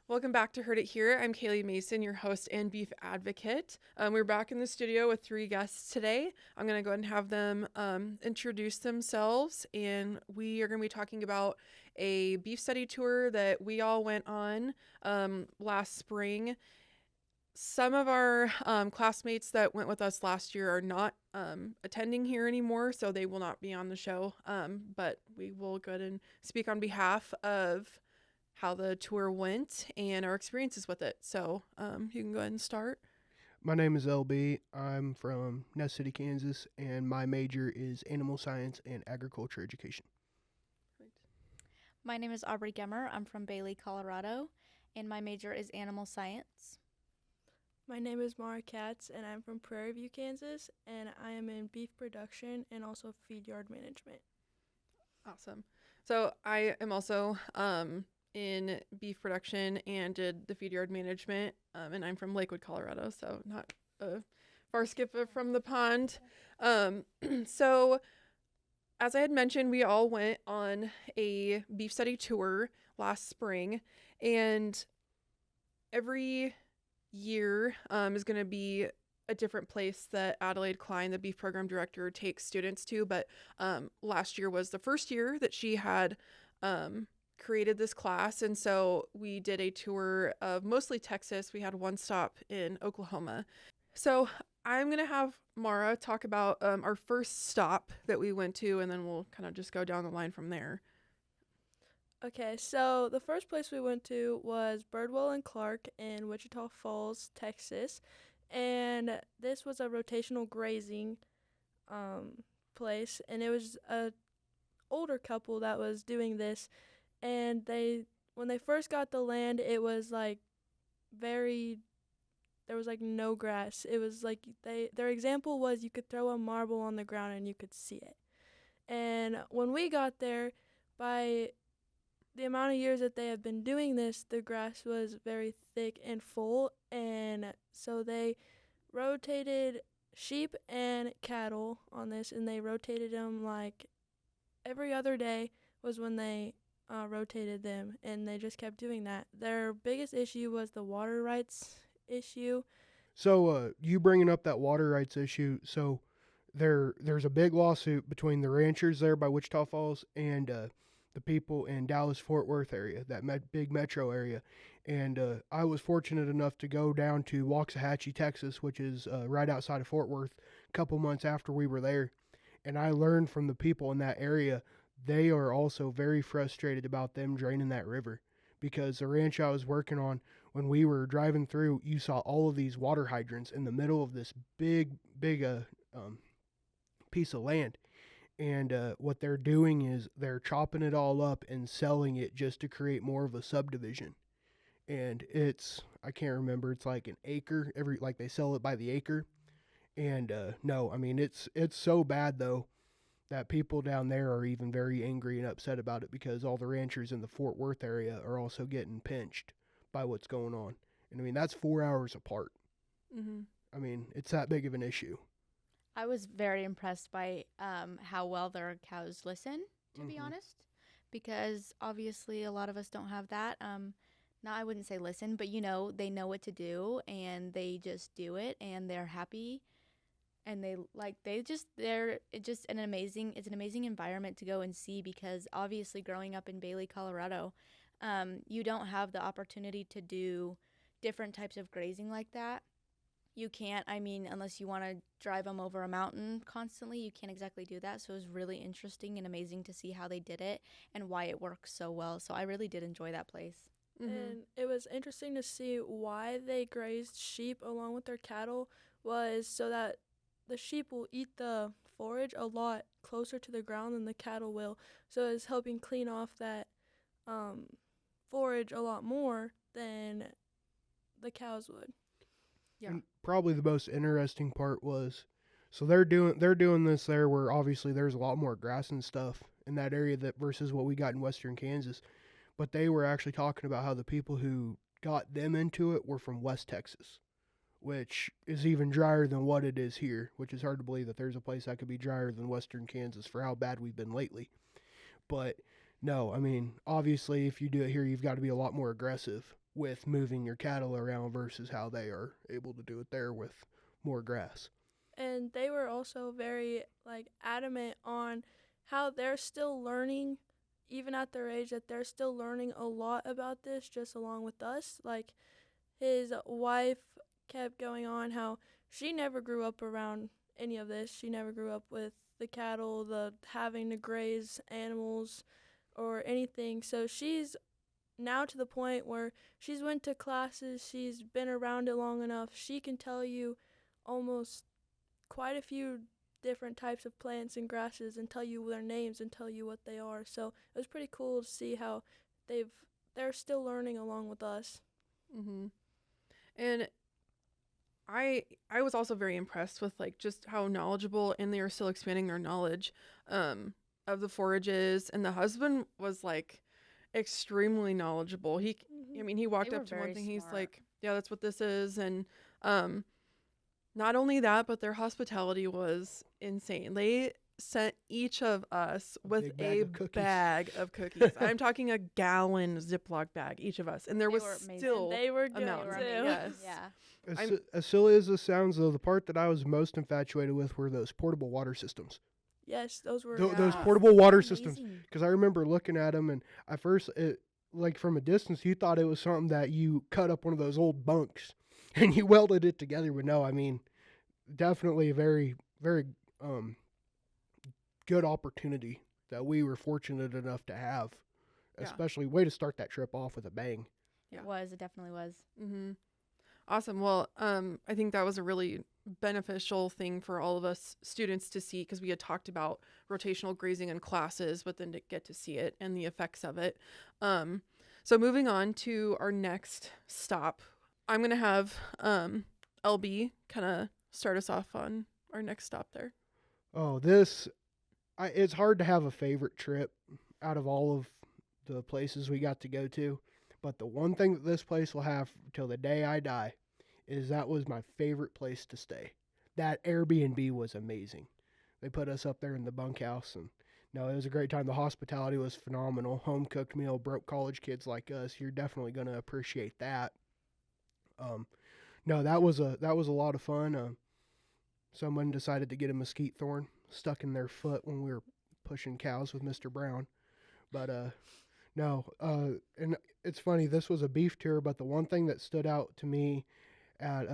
Welcome back to Heard It Here. I'm Kaylee Mason, your host and beef advocate. We're back in the studio with three guests today. I'm going to go ahead and have them introduce themselves, and we are going to be talking about a beef study tour that we all went on last spring. Some of our classmates that went with us last year are not attending here anymore, so they will not be on the show. But we will go ahead and speak on behalf of how the tour went and our experiences with it. So you can go ahead and start. My name is LB. I'm from Ness City, Kansas, and my major is animal science and agriculture education. My name is Aubrey Gemmer. I'm from Bailey, Colorado, and my major is animal science. My name is Mara Katz, and I'm from Prairie View, Kansas, and I am in beef production and also feed yard management. Awesome. So I am also in beef production and did the feed yard management, and I'm from Lakewood, Colorado, so not a far skip from the pond. So as I had mentioned, we all went on a beef study tour last spring, and every year is going to be a different place that Adelaide Klein, the beef program director, takes students to. But last year was the first year that she had created this class. And so we did a tour of mostly Texas. We had one stop in Oklahoma. So I'm going to have Mara talk about our first stop that we went to, and then we'll kind of just go down the line from there. Okay, so the first place we went to was Birdwell and Clark in Wichita Falls, Texas, and this was a rotational grazing place, and it was a older couple that was doing this, and when they first got the land, it was like very there was like no grass. It was like their example was you could throw a marble on the ground and you could see it. And when we got there, by the amount of years that they have been doing this, the grass was very thick and full, and so they rotated sheep and cattle on this, and they rotated them like every other day was when they rotated them, and they just kept doing that. Their biggest issue was the water rights issue. So, you bringing up that water rights issue, so there's a big lawsuit between the ranchers there by Wichita Falls and the people in Dallas Fort Worth area, that big metro area. And I was fortunate enough to go down to Waxahachie, Texas, which is right outside of Fort Worth, a couple months after we were there. And I learned from the people in that area, they are also very frustrated about them draining that river, because the ranch I was working on, when we were driving through, you saw all of these water hydrants in the middle of this big um, piece of land. And what they're doing is they're chopping it all up and selling it just to create more of a subdivision. And I can't remember, it's like an acre, like they sell it by the acre. And no, I mean, it's so bad though that people down there are even very angry and upset about it, because all the ranchers in the Fort Worth area are also getting pinched by what's going on. And I mean, that's 4 hours apart. Mm-hmm. I mean, it's that big of an issue. I was very impressed by how well their cows listen, to be honest, because obviously a lot of us don't have that. Now, I wouldn't say listen, but they know what to do and they just do it and they're happy. And it's an amazing environment to go and see, because obviously growing up in Bailey, Colorado, you don't have the opportunity to do different types of grazing like that. You can't, I mean, unless you want to drive them over a mountain constantly, you can't exactly do that. So it was really interesting and amazing to see how they did it and why it works so well. So I really did enjoy that place. Mm-hmm. And it was interesting to see why they grazed sheep along with their cattle, was so that the sheep will eat the forage a lot closer to the ground than the cattle will. So it's helping clean off that forage a lot more than the cows would. Yeah. And probably the most interesting part was, so they're doing this there where obviously there's a lot more grass and stuff in that area that versus what we got in western Kansas. But they were actually talking about how the people who got them into it were from West Texas, which is even drier than what it is here, which is hard to believe that there's a place that could be drier than western Kansas for how bad we've been lately. But no, I mean, obviously, if you do it here, you've got to be a lot more aggressive with moving your cattle around versus how they are able to do it there with more grass. And they were also very like adamant on how they're still learning, even at their age, that they're still learning a lot about this just along with us. Like his wife kept going on how she never grew up around any of this. She never grew up with the cattle, the having to graze animals or anything. So she's now to the point where she's went to classes, she's been around it long enough. She can tell you almost quite a few different types of plants and grasses and tell you their names and tell you what they are. So it was pretty cool to see how they're still learning along with us. Mm-hmm. And I was also very impressed with like just how knowledgeable, and they are still expanding their knowledge of the forages. And the husband was like extremely knowledgeable. I mean, he walked They up were to one very thing. He's smart. like, "Yeah, that's what this is." And not only that, but their hospitality was insane. They sent each of us A with big bag a of cookies. bag of cookies. I'm talking a gallon Ziploc bag, each of us. And there They was were amazing. still They were good mountain, They were too. amazing. yes. Yeah. As silly as this sounds, though, the part that I was most infatuated with were those portable water systems. Yes, those were Those Yeah. portable water They're systems. amazing. Because I remember looking at them, and at first, like from a distance, you thought it was something that you cut up one of those old bunks and you welded it together. But no, I mean, definitely a very, very good opportunity that we were fortunate enough to have. Yeah. Especially, way to start that trip off with a bang. Yeah. It definitely was. Mm-hmm. Awesome. Well, I think that was a really beneficial thing for all of us students to see, because we had talked about rotational grazing in classes, but then to get to see it and the effects of it. So moving on to our next stop, I'm going to have LB kind of start us off on our next stop there. Oh, it's hard to have a favorite trip out of all of the places we got to go to. But the one thing that this place will have till the day I die is that was my favorite place to stay. That Airbnb was amazing. They put us up there in the bunkhouse, and no, it was a great time. The hospitality was phenomenal. Home cooked meal, broke college kids like us. You're definitely going to appreciate that. No, that was a lot of fun. Someone decided to get a mesquite thorn stuck in their foot when we were pushing cows with Mr. Brown, but no, and it's funny. This was a beef tour, but the one thing that stood out to me at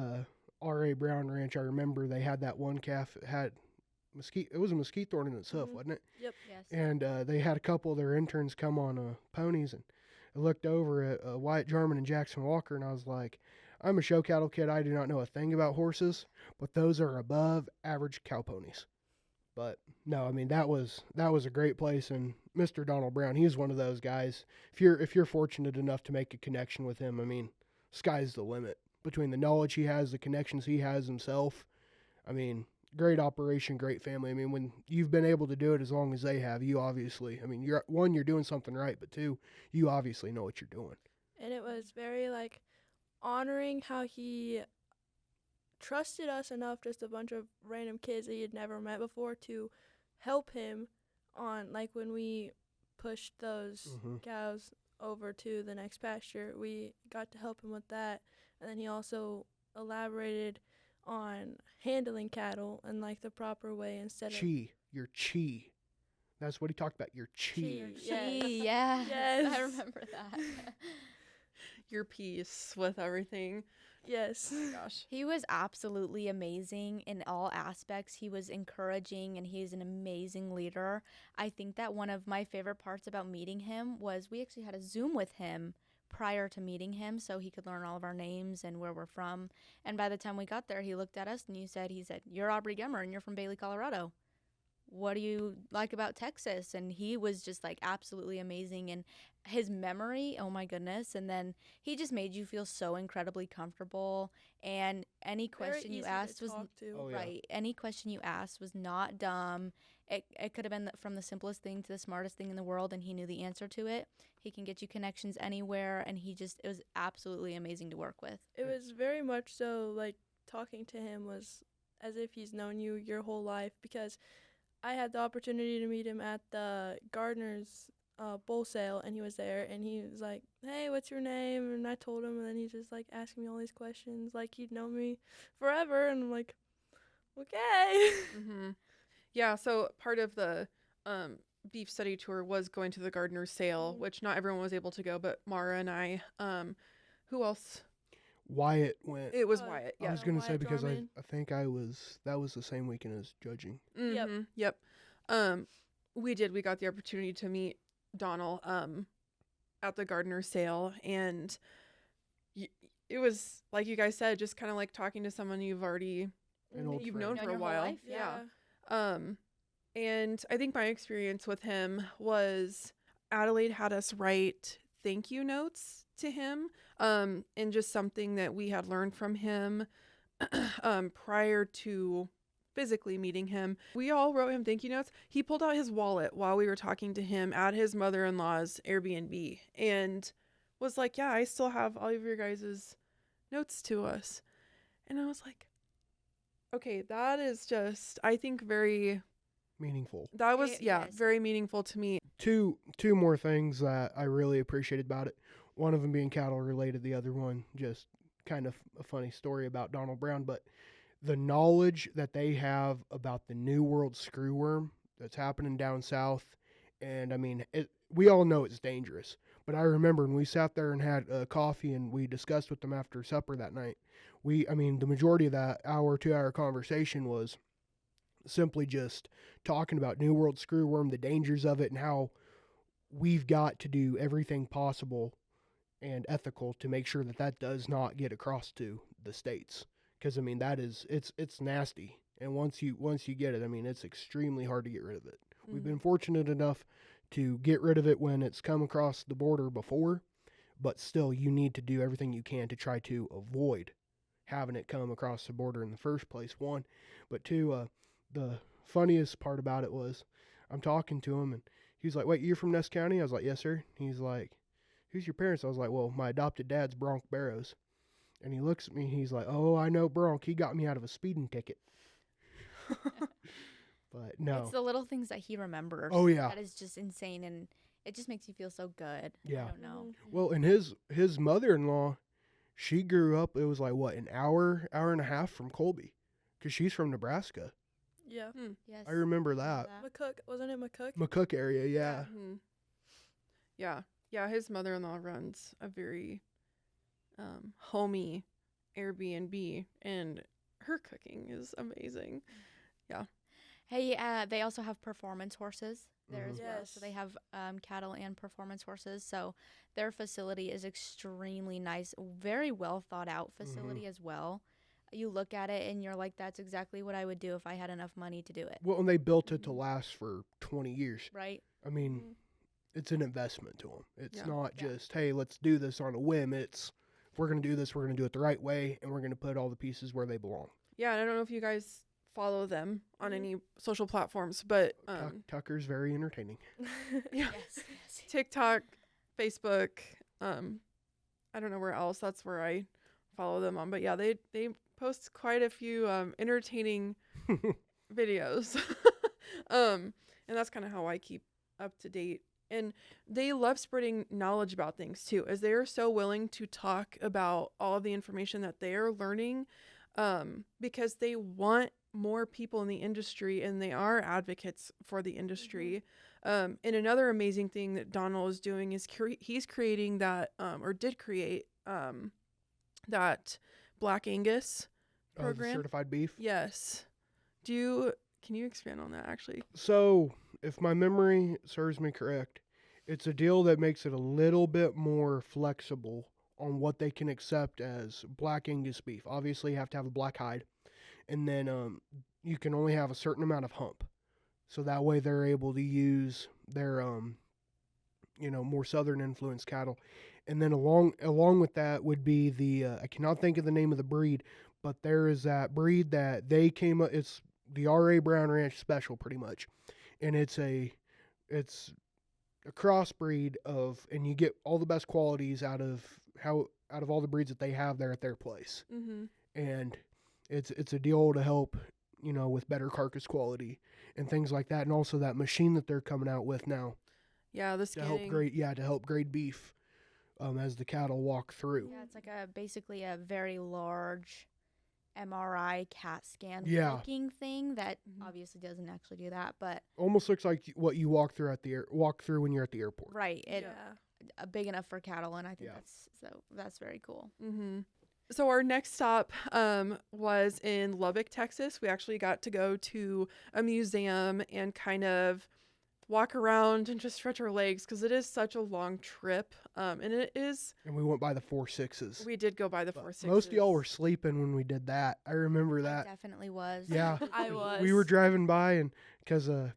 R.A. Brown Ranch, I remember they had that one calf that had mesquite. It was a mesquite thorn in its hoof, Mhm. wasn't it? Yep. Yes. And they had a couple of their interns come on ponies, and I looked over at Wyatt Jarman and Jackson Walker, and I was like, I'm a show cattle kid. I do not know a thing about horses, but those are above average cow ponies. But no, I mean that was a great place, and Mr. Donald Brown, he's one of those guys. If you're fortunate enough to make a connection with him, I mean, sky's the limit. Between the knowledge he has, the connections he has himself, I mean, great operation, great family. I mean, when you've been able to do it as long as they have, you obviously, I mean, you're doing something right, but two, you obviously know what you're doing. And it was very like honoring how he trusted us enough, just a bunch of random kids that he had never met before, to help him on, like when we pushed those Mhm. cows over to the next pasture, we got to help him with that. And then he also elaborated on handling cattle in like the proper way instead of Your chi. That's what he talked about, your chi. Chi. Gee, Yes. yeah. Yes. I remember that. Your piece with everything. yes. Oh my gosh. He was absolutely amazing in all aspects. He was encouraging, and he's an amazing leader. I think that one of my favorite parts about meeting him was we actually had a Zoom with him prior to meeting him so he could learn all of our names and where we're from. And by the time we got there, he looked at us and he said, "You're Aubrey Gemmer and you're from Bailey, Colorado. What do you like about Texas?" And he was just like absolutely amazing, and his memory, oh my goodness. And then he just made you feel so incredibly comfortable, and any Very question you easy asked to was talk to. Oh, yeah. right. Any question you asked was not dumb. It could have been from the simplest thing to the smartest thing in the world, and he knew the answer to it. He can get you connections anywhere, and it was absolutely amazing to work with. It was very much so like talking to him was as if he's known you your whole life, because I had the opportunity to meet him at the Gardeners bull sale, and he was there, and he was like, "Hey, what's your name?" And I told him, and then he's just like asking me all these questions, like he'd known me forever, and I'm like, okay. Mm-hmm. Yeah, so part of the beef study tour was going to the gardener's sale, Mhm. which not everyone was able to go, but Mara and I. Who else? Wyatt went. It was Uh, Wyatt. I Yeah. was gonna say Wyatt because Jarman. I think that was the same weekend as judging. Yep. Mm-hmm. Yep. We did. We got the opportunity to meet Donald at the gardener's sale, and it was like you guys said, just kind of like talking to someone you've already An old you've friend. known Known for a your whole while. life? Yeah. And I think my experience with him was Adelaide had us write thank you notes to him, and just something that we had learned from him prior to physically meeting him. We all wrote him thank you notes. He pulled out his wallet while we were talking to him at his mother-in-law's Airbnb and was like, "Yeah, I still have all of your guys' notes to us." And I was like, okay, that is just, I think, very, Meaningful. that was, It yeah, is. very meaningful to me. Two more things that I really appreciated about it. One of them being cattle related, the other one just kind of a funny story about Donald Brown, but the knowledge that they have about the New World screwworm that's happening down south, and I mean, we all know it's dangerous. But I remember when we sat there and had coffee and we discussed with them after supper that night. I mean, the majority of that 2 hour conversation was simply just talking about New World screwworm, the dangers of it, and how we've got to do everything possible and ethical to make sure that that does not get across to the states. Because I mean, that is it's nasty, and once you get it, I mean, it's extremely hard to get rid of it. We've been fortunate enough to get rid of it when it's come across the border before, but still, you need to do everything you can to try to avoid having it come across the border in the first place. One, but two, the funniest part about it was I'm talking to him and he's like, "Wait, you're from Ness County?" I was like, "Yes, sir." He's like, "Who's your parents?" I was like, "Well, my adopted dad's Bronk Barrows." And he looks at me, he's like, "Oh, I know Bronk. He got me out of a speeding ticket." But no. It's the little things that he remembers. Oh, yeah. That is just insane, and it just makes you feel so good. Yeah. I don't know. Mhm. Well, and his mother-in-law, she grew up, it was like what, an hour and a half from Colby, because she's from Nebraska. Yeah. Yes. I remember that. McCook, wasn't it McCook? McCook area, yeah. Mhm. Yeah. Yeah. His mother-in-law runs a very homey Airbnb, and her cooking is amazing. Hey, they also have performance horses there Mhm. as well. So they have cattle and performance horses. So their facility is extremely nice, very well thought out facility as well. You look at it and you're like, that's exactly what I would do if I had enough money to do it. Well, and they built it to last for 20 years. Right? I mean, Mhm. it's an investment to them. It's Yeah. not Yeah. just, hey, let's do this on a whim. It's, if we're going to do this, we're going to do it the right way, and we're going to put all the pieces where they belong. Yeah. And I don't know if you guys follow them on Mhm. any social platforms, but Tucker's very entertaining. yeah. Yes. yes. TikTok, Facebook, I don't know where else. That's where I follow them on. But yeah, they post quite a few entertaining videos. And that's kind of how I keep up to date. And they love spreading knowledge about things too, as they are so willing to talk about all of the information that they are learning, because they want more people in the industry and they are advocates for the industry. And another amazing thing that Donald is doing is he's creating that, or did create, that Black Angus The program. certified beef. Yes. Can you expand on that actually? So, if my memory serves me correct, it's a deal that makes it a little bit more flexible on what they can accept as Black Angus beef. Obviously, you have to have a black hide, and then you can only have a certain amount of hump. So that way, they're able to use their more southern influenced cattle, and then along with that would be the I cannot think of the name of the breed, but there is that breed that they came up. It's the R.A. Brown Ranch Special, pretty much, and it's a crossbreed of, and you get all the best qualities out of all the breeds that they have there at their place, Mm-hmm. and it's a deal to help with better carcass quality and things like that, and also that machine that they're coming out with now. Yeah, the to help scanning. grade beef as the cattle walk through. Yeah, it's like basically a very large MRI CAT scan Yeah. looking thing that Mhm. obviously doesn't actually do that, but Almost looks like what you walk through walk through when you're at the airport. right, it Yeah. big enough for cattle, and I think Yeah. that's very cool. Mm-hmm. So our next stop was in Lubbock, Texas. We actually got to go to a museum and kind of walk around and just stretch our legs because it is such a long trip. And it is. And we went by the 4.6s. We did go by the But 4.6s. most of y'all were sleeping when we did that. I remember I that. definitely was. Yeah. I was. We were driving by, and because I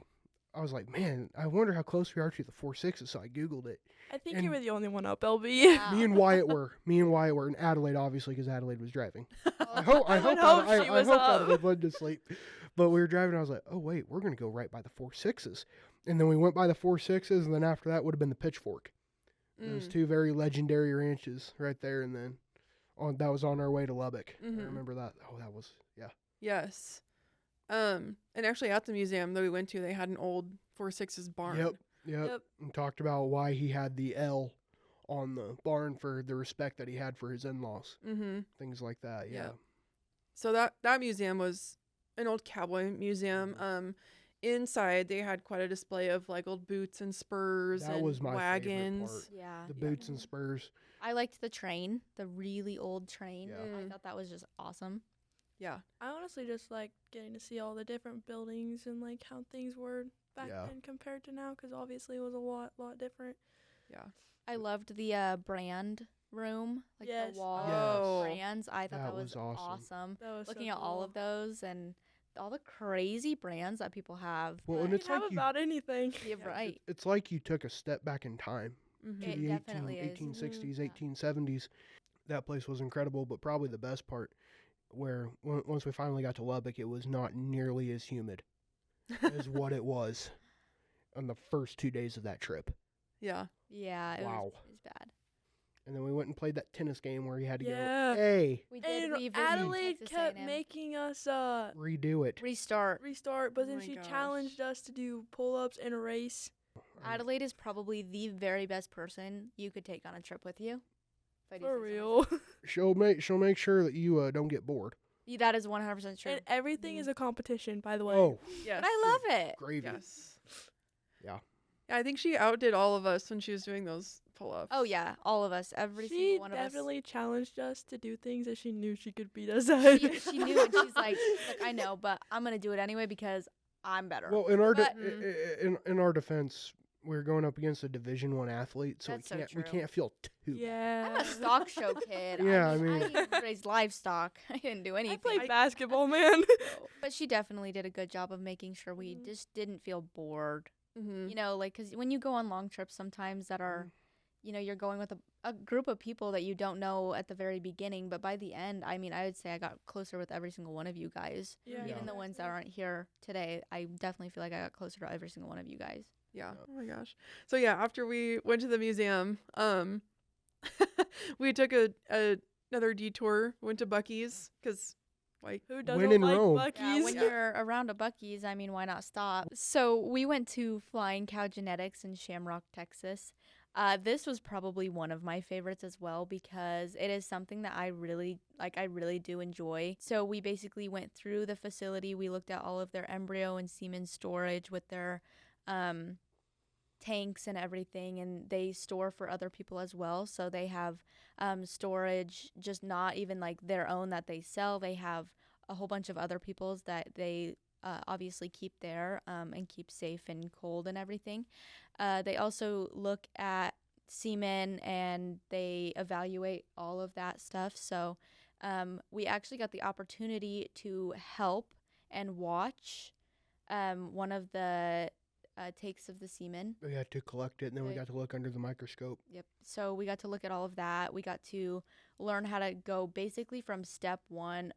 was like, man, I wonder how close we are to the 4.6s. So I Googled it. I think and- you were the only one up, LB. Wow. Me and Wyatt were. And Adelaide, obviously, because Adelaide was driving. I I would hope she was hope up. Adelaide went to sleep. But we were driving, and I was like, oh, wait, we're going to go right by the 4.6s. And then we went by the 4.6s, and then after that would have been the Pitchfork. Those two very legendary ranches right there. And then that was on our way to Lubbock. Mhm. I remember that. Oh, that was, yeah. Yes. And actually at the museum that we went to, they had an old 4.6's barn. Yep. Yep. And talked about why he had the L on the barn for the respect that he had for his in-laws. Mm-hmm. Things like that. Yeah. Yep. So that museum was an old cowboy museum. Inside they had quite a display of like old boots and spurs That and was my favorite wagons. part. Yeah. The yeah. boots and spurs. I liked the train, the really old train. Yeah. I thought that was just awesome. Yeah. I honestly just like getting to see all the different buildings and like how things were back Yeah. then compared to now, because obviously it was a lot different. Yeah. I loved the brand room, like Yes. the wall Oh. brands. I thought That that was was awesome. awesome. That was Looking so at all cool. of those and all the crazy brands that people have. Well, but- and You it's can have like you- about anything. yeah, right. It's like you took a step back in time Mm-hmm. to It the definitely is. 1860s, Yeah. 1870s. That place was incredible, but probably the best part where once we finally got to Lubbock, it was not nearly as humid as what it was on the first 2 days of that trip. Yeah. Yeah, it Wow. was bad. And then we went and played that tennis game where you had to Yeah. go, hey, We did. And We visited Adelaide Texas kept A&M. making us redo it. Restart. restart, but Oh then my she gosh. challenged us to do pull-ups in a race. Adelaide is probably the very best person you could take on a trip with you. if I do For say so real. She'll make sure that you don't get bored. myself. That is 100% true. And everything Mhm. is a competition, by the way. Oh, Yes. But I love it. gravy. Yes. Yeah. Yeah, I think she outdid all of us when she was doing those pull-ups. Oh yeah, all of us, every She single one of us. definitely challenged us to do things that she knew she could beat us at. She knew it. She's like, I know, but I'm gonna do it anyway because I'm better. Well, in our But- in our defense, we're going up against a Division I athlete, so That's so we true. can't feel too. Yeah. I'm a stock show kid. Yeah, I I mean, mean- I raised livestock. I didn't do I anything. played basketball, man. But she definitely did a good job of making sure we Mhm. just didn't feel bored. Mm-hmm. You know, like, because when you go on long trips sometimes that are, you know, you're going with a group of people that you don't know at the very beginning, but by the end, I mean, I would say I got closer with every single one of you guys. Yeah. Even the ones that aren't here today, I definitely feel like I got closer to every single one of you guys. Yeah. Yep. Oh my gosh. So yeah, after we went to the museum, we took another detour. Went to Buc-ee's because, like, Who When doesn't in like Rome. Yeah, Buc-ee's? when you're around a Buc-ee's, I mean, why not stop? So we went to Flying Cow Genetics in Shamrock, Texas. This was probably one of my favorites as well because it is something that I really like. I really do enjoy. So we basically went through the facility. We looked at all of their embryo and semen storage with their tanks and everything, and they store for other people as well. So they have storage, just not even like their own that they sell. They have a whole bunch of other people's that they obviously keep there and keep safe and cold and everything. They also look at semen and they evaluate all of that stuff. So we actually got the opportunity to help and watch one of the takes of the semen. We had to collect it, and then we Right. got to look under the microscope. Yep. So we got to look at all of that. We got to learn how to go basically from step one,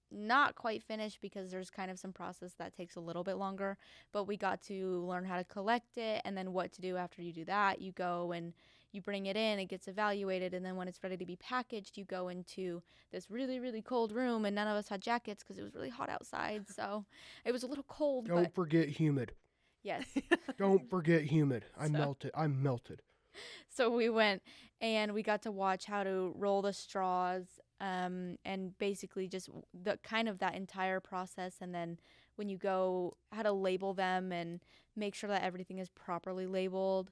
not quite finished because there's kind of some process that takes a little bit longer, but we got to learn how to collect it and then what to do after you do that. You go and you bring it in, it gets evaluated, and then when it's ready to be packaged, you go into this really, really cold room, and none of us had jackets because it was really hot outside. So it was a little cold, Don't but forget humid. Yes. Don't forget humid. I So- melted. I'm melted. So we went and we got to watch how to roll the straws, and basically just the kind of that entire process. And then when you go, how to label them and make sure that everything is properly labeled.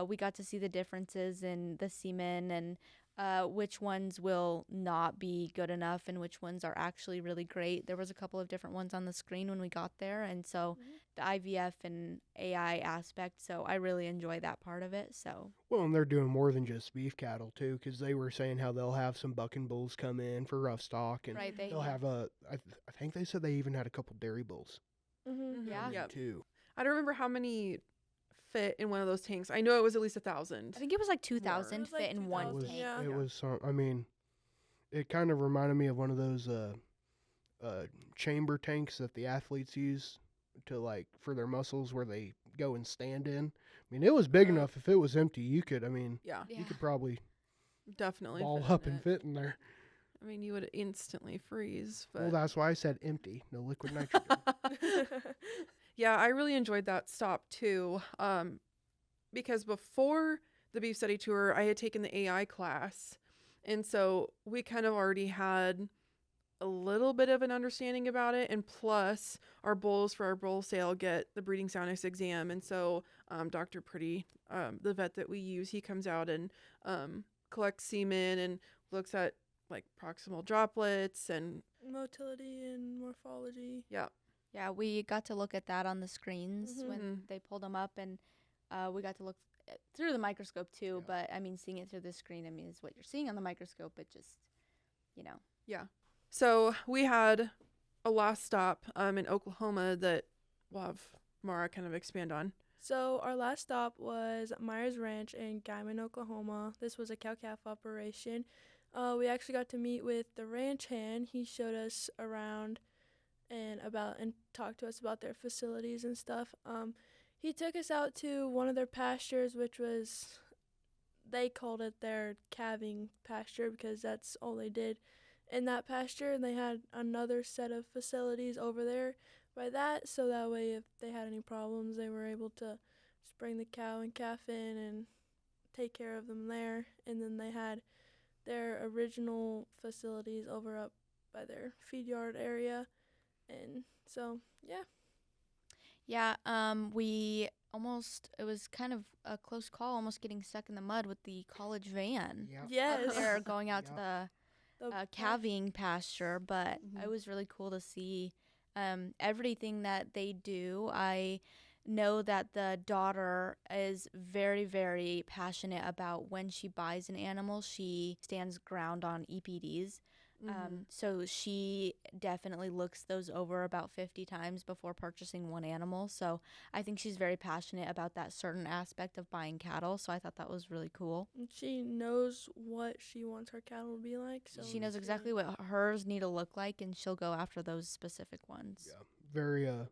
We got to see the differences in the semen and which ones will not be good enough and which ones are actually really great. There was a couple of different ones on the screen when we got there, and so the IVF and AI aspect. So I really enjoy that part of it. So Well, and they're doing more than just beef cattle too, because they were saying how they'll have some bucking bulls come in for rough stock, and right, they'll have I think they said they even had a couple dairy bulls Mm-hmm. Yeah. come in, Yep. too. I don't remember how many fit in one of those tanks. I know it was at least 1,000. I think it was like 2,000 It was like fit in one It was 2,000, tank. yeah. it was some. I mean, it kind of reminded me of one of those chamber tanks that the athletes use to like for their muscles, where they go and stand in. I mean, it was big enough. If it was empty, you could. I mean, Yeah, Yeah. you could probably definitely ball fit up in and it. fit in there. I mean, you would instantly freeze. But Well, that's why I said empty, no liquid nitrogen. yeah, I really enjoyed that stop too. Because before the beef study tour, I had taken the AI class, and so we kind of already had a little bit of an understanding about it. And plus, our bulls for our bull sale get the breeding soundness exam, and so Dr. Pretty, the vet that we use, he comes out and collects semen and looks at like proximal droplets and Motility and morphology. yeah. Yeah, we got to look at that on the screens when Mhm. they pulled them up, and we got to look through the microscope too. Yeah. But I mean, seeing it through the screen, I mean, is what you're seeing on the microscope. It just, you know, So we had a last stop in Oklahoma that we'll have Mara kind of expand on. So our last stop was Myers Ranch in Guyman, Oklahoma. This was a cow-calf operation. We actually got to meet with the ranch hand. He showed us around and talked to us about their facilities and stuff. He took us out to one of their pastures, which was, they called it their calving pasture because that's all they did in that pasture, and they had another set of facilities over there by that, so that way if they had any problems, they were able to just bring the cow and calf in and take care of them there. And then they had their original facilities over up by their feed yard area, and so yeah. yeah. We almost, it was kind of a close call, almost getting stuck in the mud with the college van. Yep. Yes. Up there going out to Yep. the The calving pasture, but Mhm. it was really cool to see everything that they do. I know that the daughter is very, very passionate about when she buys an animal, she stands ground on EPDs. Mhm. So she definitely looks those over about 50 times before purchasing one animal. So I think she's very passionate about that certain aspect of buying cattle. So I thought that was really cool. And she knows what she wants her cattle to be like. So She knows it's exactly what hers need to look like, and she'll go after those specific ones. Yeah,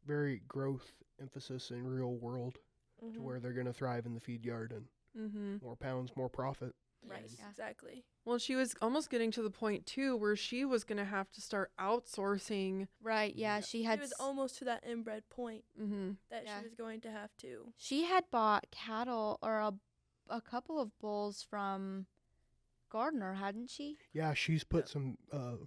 very growth emphasis in real world, to Mhm. where they're gonna thrive in the feed yard and Mhm. more pounds, more profit. Right. Yeah. Exactly. Well, she was almost getting to the point too where she was going to have to start outsourcing. Right, yeah, she had She was almost to that inbred point Mhm. that Yeah. she was going to have to. she had bought cattle or a couple of bulls from Gardner, hadn't she? Yeah, she's put Yep. some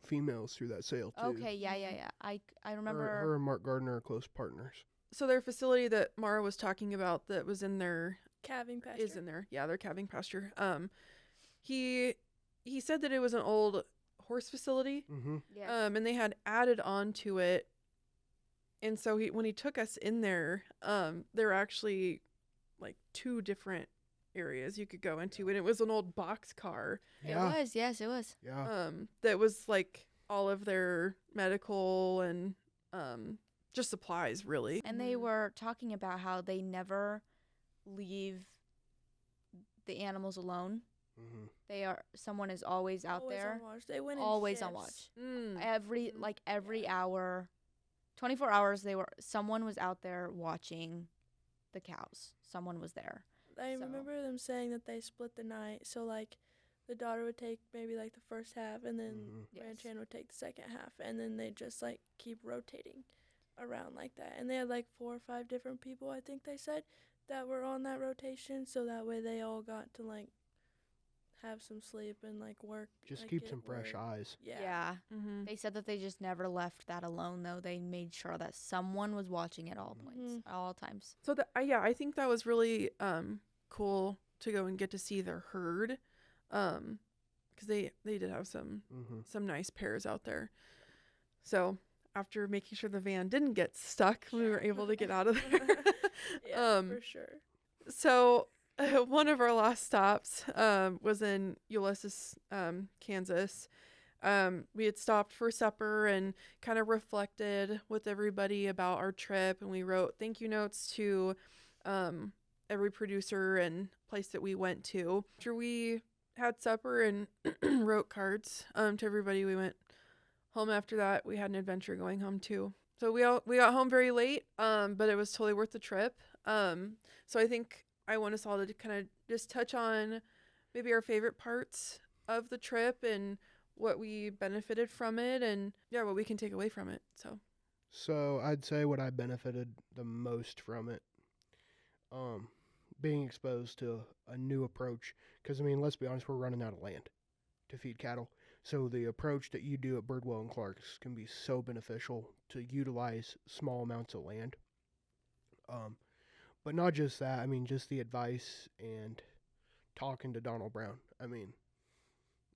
females through that sale too. Okay, yeah, yeah, Mhm. yeah. I remember. Her and Mark Gardner are close partners. So their facility that Mara was talking about that was in their Calving pasture. is in there. Yeah, their calving pasture. He said that it was an old horse facility. Mm-hmm. Yes. And they had added on to it. And so when he took us in there, there were actually like 2 different areas you could go into, and it was an old box car Yeah, It was, yes, it was. yeah. that was like all of their medical and just supplies, really. And they were talking about how they never leave the animals alone. Mm-hmm. Someone is always out Always there, on watch. They went in always on shifts. watch. Mm. Every hour, 24 hours, someone was out there watching the cows. Someone was there. I So- remember them saying that they split the night. So like, the daughter would take maybe like the first half, and then Mhm. ranch Yes. hand would take the second half, and then they just like keep rotating. around like that. And they had like 4 or 5 different people, I think they said, that were on that rotation. So that way they all got to like have some sleep and like work. Just like, keep get some fresh work. eyes. Yeah. Mm-hmm. They said that they just never left that alone, though. They made sure that someone was watching at all points, Mhm. at all times. So yeah, I think that was really cool to go and get to see their herd, because they did have Mm-hmm. some nice pairs out there. So after making sure the van didn't get stuck, we were able to get out of there. Yeah, for sure. So one of our last stops was in Ulysses, Kansas. We had stopped for supper and kind of reflected with everybody about our trip, and we wrote thank you notes to every producer and place that we went to. After we had supper and wrote cards to everybody, we went home. After that, we had an adventure going home too. So we got home very late, but it was totally worth the trip. So I think I want us all to kind of just touch on maybe our favorite parts of the trip and what we benefited from it, and yeah, what we can take away from it. So I'd say what I benefited the most from it, being exposed to a new approach. Because I mean, let's be honest, we're running out of land to feed cattle. So the approach that you do at Birdwell and Clark's can be so beneficial to utilize small amounts of land. But not just that. I mean, just the advice and talking to Donald Brown. I mean,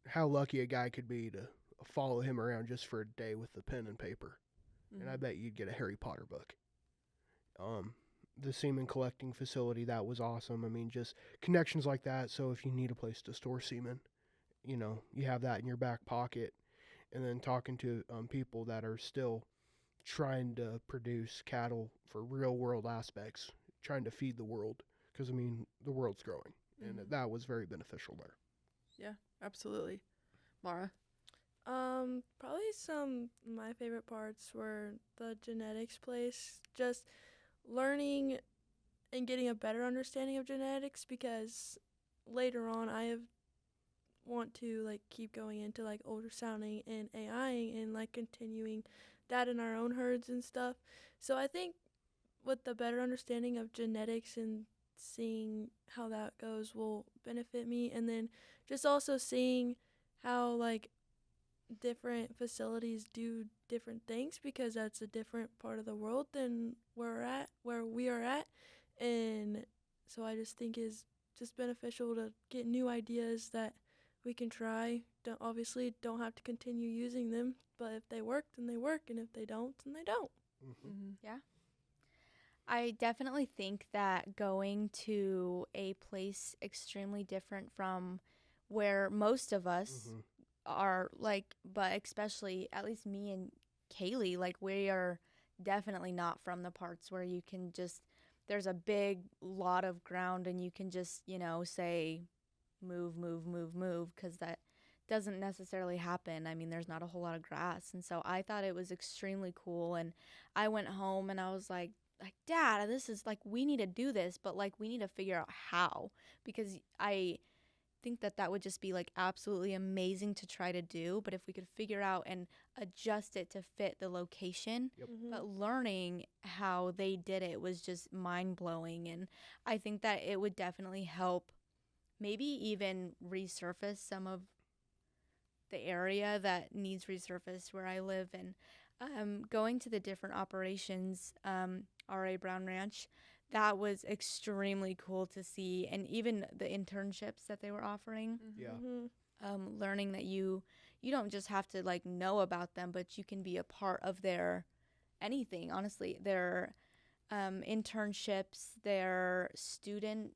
how lucky a guy could be to follow him around just for a day with the pen and paper. And I bet you'd get a Harry Potter book. The semen collecting facility, that was awesome. I mean, just connections like that. So if you need a place to store semen, you know, you have that in your back pocket. And then talking to people that are still trying to produce cattle for real world aspects, trying to feed the world. Because, I mean, the world's growing. And Mhm. that was very beneficial there. Yeah, absolutely. Mara. Probably some of my favorite parts were the genetics place. Just learning and getting a better understanding of genetics, because later on I want to like keep going into like ultrasounding and AIing and like continuing that in our own herds and stuff. So I think with the better understanding of genetics and seeing how that goes will benefit me, and then just also seeing how like different facilities do different things, because that's a different part of the world than where we are at. And so I just think is just beneficial to get new ideas that we can try. Don't have to continue using them, but if they work, then they work, and if they don't, then they don't. Mm-hmm. I definitely think that going to a place extremely different from where most of us are, like, but especially at least me and Kaylee, like, we are definitely not from the parts where you can just, there's a big lot of ground and you can just, say move, move, move, move, because that doesn't necessarily happen. I mean, there's not a whole lot of grass. And so I thought it was extremely cool. And I went home and I was like, Dad, this is like, we need to do this, but like, we need to figure out how, because I think that would just be like absolutely amazing to try to do. But if we could figure out and adjust it to fit the location, Yep. but learning how they did it was just mind blowing. And I think that it would definitely help maybe even resurface some of the area that needs resurfaced where I live. And going to the different operations, R.A. Brown Ranch, that was extremely cool to see. And even the internships that they were offering, Yeah. learning that you don't just have to like know about them, but you can be a part of their anything, honestly, their internships, their student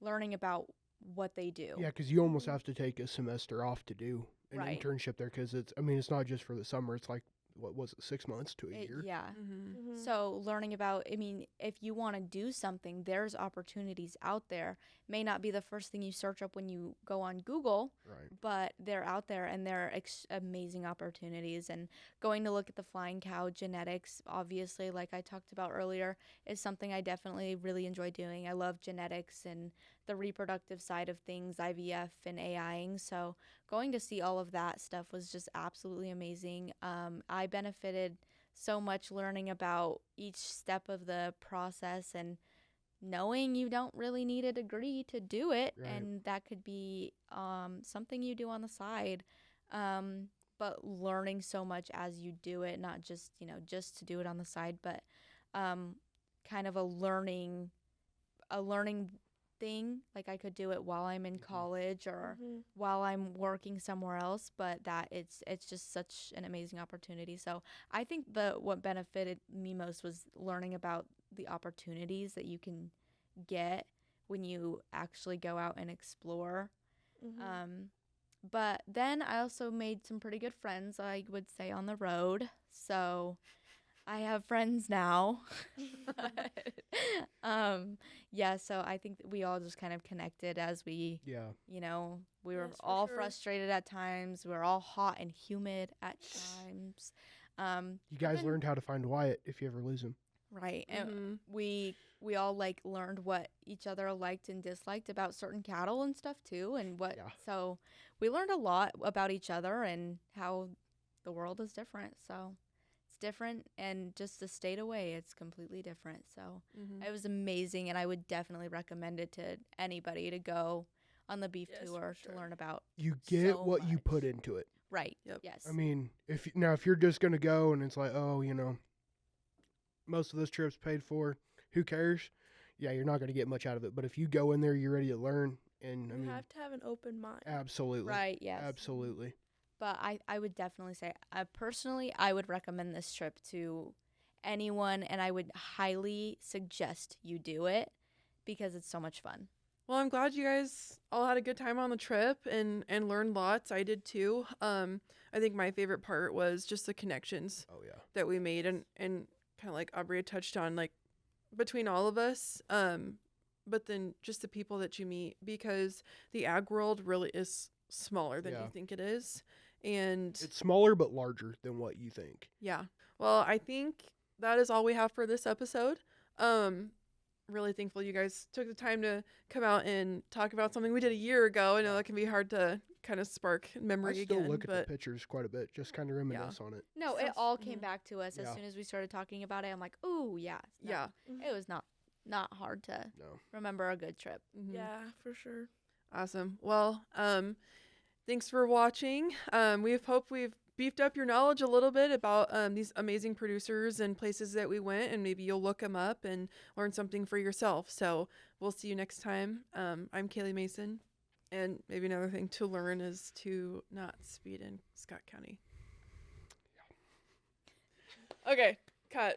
learning about what they do. Yeah, because you almost have to take a semester off to do an Right. internship there. Because it's not just for the summer. It's like, what was it, 6 months to a year? Yeah. Mm-hmm. So learning about, I mean, if you want to do something, there's opportunities out there. May not be the first thing you search up when you go on Google, Right. but they're out there and they're amazing opportunities. And going to look at the flying cow genetics, obviously, like I talked about earlier, is something I definitely really enjoy doing. I love genetics and the reproductive side of things, IVF and AIing. So going to see all of that stuff was just absolutely amazing. I benefited so much learning about each step of the process and knowing you don't really need a degree to do it, Right. and that could be something you do on the side, but learning so much as you do it, not just just to do it on the side, but kind of a learning thing. Like I could do it while I'm in college or while I'm working somewhere else, but that it's just such an amazing opportunity. So I think what benefited me most was learning about the opportunities that you can get when you actually go out and explore. But then I also made some pretty good friends, I would say, on the road. So I have friends now. Yeah, so I think that we all just kind of connected as we, Yeah. we were Yes, for all sure. frustrated at times. We were all hot and humid at times. You guys then- learned how to find Wyatt if you ever lose him. Right. And Mhm. we all like learned what each other liked and disliked about certain cattle and stuff too, and Yeah. so we learned a lot about each other and how the world is different. So it's different, and just the state away, it's completely different. So Mhm. it was amazing, and I would definitely recommend it to anybody to go on the beef Yes, for tour sure. to learn about. You get So what you put much. into it. Right. Yep. Yes. I mean, if you're just gonna go and it's like, oh, most of this trip's paid for, who cares? Yeah, you're not gonna get much out of it. But if you go in there, you're ready to learn, and I You mean, have to have an open mind. absolutely, Right. Yes. absolutely. But I would definitely say, personally, I would recommend this trip to anyone, and I would highly suggest you do it because it's so much fun. Well, I'm glad you guys all had a good time on the trip and learned lots. I did too. I think my favorite part was just the connections Oh yeah, that we made and kind of like Aubrey had touched on, like between all of us. But then just the people that you meet, because the ag world really is smaller than Yeah. you think it is. And it's smaller but larger than what you think. yeah. Well, I think that is all we have for this episode. Really thankful you guys took the time to come out and talk about something we did a year ago. I know that can be hard to kind of spark I memory still again, look at but the pictures quite a bit, just kind of reminisce on it. No, it Sounds- all came mhm. back to us as Yeah. soon as we started talking about it. I'm like, oh yeah, no, yeah. it was not hard to No, remember a good trip. Mhm. Yeah, for sure. Awesome. Well, thanks for watching. We hope we've beefed up your knowledge a little bit about these amazing producers and places that we went, and maybe you'll look them up and learn something for yourself. So we'll see you next time. I'm Kaylee Mason, and maybe another thing to learn is to not speed in Scott County. Okay, cut.